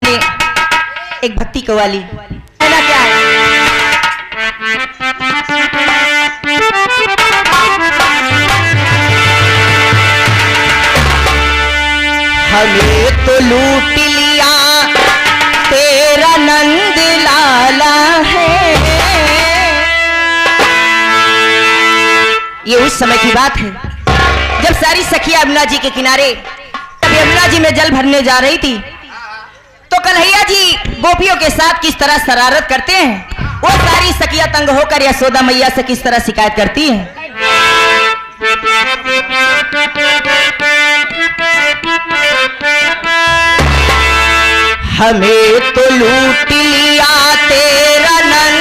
में एक भक्ति कव्वाली कहना क्या है। हमें तो लूट लिया तेरा नंद लाला है। ये उस समय की बात है जब सारी सखियां यमुना जी के किनारे, तब यमुना जी में जल भरने जा रही थी तो कन्हैया जी गोपियों के साथ किस तरह शरारत करते हैं, वो सारी सखियां तंग होकर यशोदा मैया से किस तरह शिकायत करती हैं। हमें तो लूट लिया तेरा नंद